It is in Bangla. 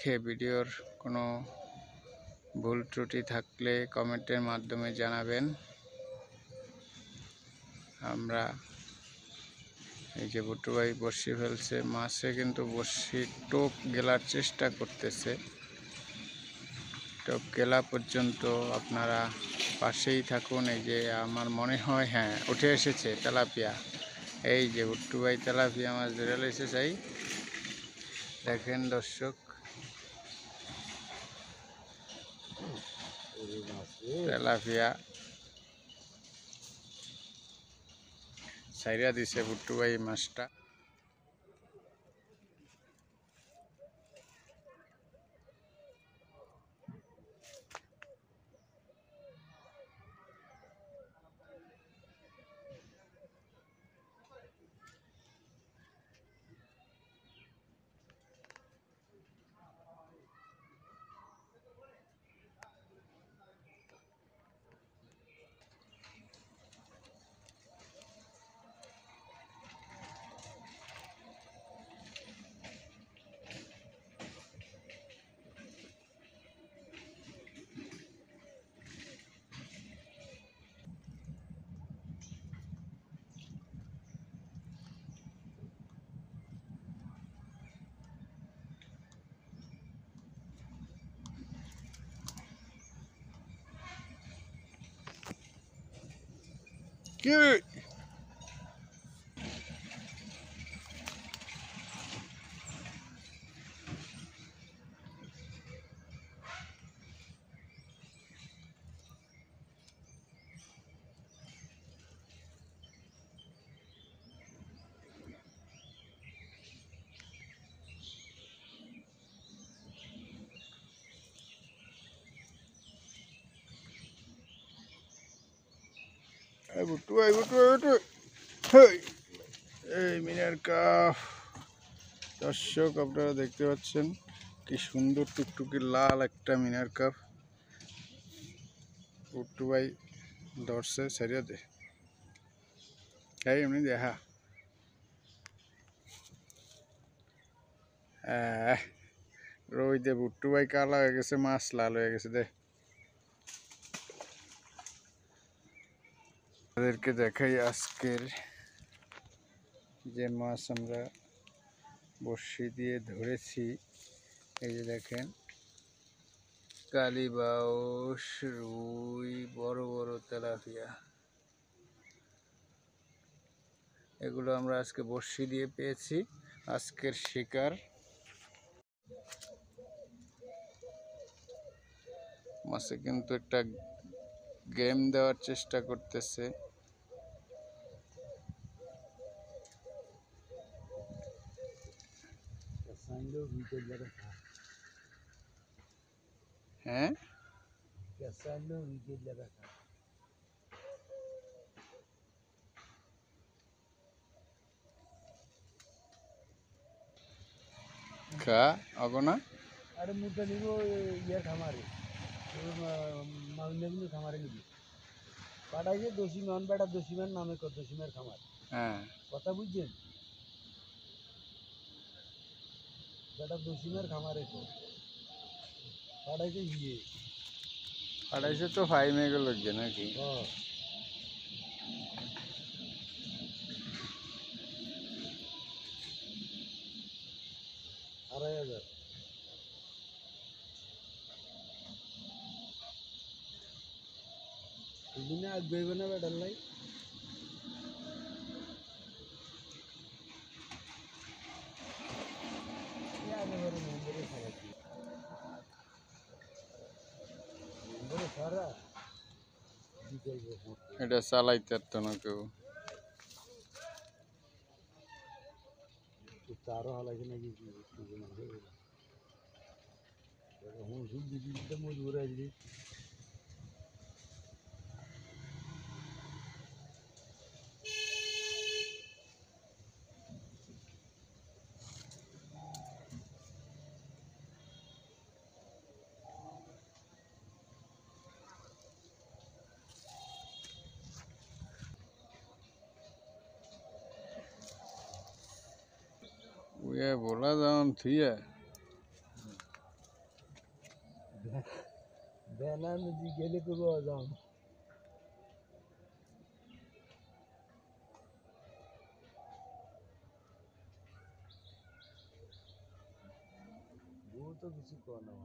দেখে ভিডিওর কোনো ভুল ত্রুটি থাকলে কমেন্টের মাধ্যমে জানাবেন। আমরা এই যে বুট্টু ভাই বড়শি ফেলছে, মাছে কিন্তু বড়শির টোপ গেলার চেষ্টা করতেছে। টোপ গেলা পর্যন্ত আপনারা পাশেই থাকুন। এই যে আমার মনে হয় হ্যাঁ উঠে এসেছে তেলাপিয়া। এই যে বুট্টু ভাই তেলাপিয়া মাছ ধরে লইছে। চাই দেখেন দর্শক, তেলাপিয়া ছাইরা দিছে বুট্টু ভাই মাছটা। কি বুট্টু ভাই, বুট্টু ভাই, বুট্টু ভাই, এই মিনার কাপ। দর্শক আপনারা দেখতে পাচ্ছেন কি সুন্দর টুকটুকি লাল একটা মিনার কাপ বুট্টু ভাই ধরছে। সারিয়া দে এমনি দেখা রই দে। বুট্টু ভাই কালা হয়ে গেছে, মাছ লাল হয়ে গেছে। দে তাদেরকে দেখাই আজকের যে মাছ আমরা বড়শি দিয়ে ধরেছি। এই যে দেখেন কালীবাউস, রুই, বড় বড় তেলাপিয়া, এগুলো আমরা আজকে বড়শি দিয়ে পেয়েছি। আজকের শিকার মাছে কিন্তু একটা গেম দেওয়ার চেষ্টা করতেছে। হ্যাঁ খা অগনা আরে মুদ্রা নিব ইয়ার খামারে মাউন্ডের খামারে নিবি পাঠাইছে দোষীমান বেটা, দোষীমান নামে দোষীমের খামার। হ্যাঁ কথা বুঝছেন বেটা, দোষীমের খামারে তো পাঠাইছে ইয়ে পাঠাইছে তো ফাই মেঘ লোক নাকি। আড়াই হাজার দিনে আসবে না বেটার লাই। এটা চালাইতে পারতো না কেউ। তারও হালাইছে নাকি মজবুর আসবি। উয়ে বলা যাওন থুইয়া বেনা নদী গেলে করবো যাও ও তো কিছু কর না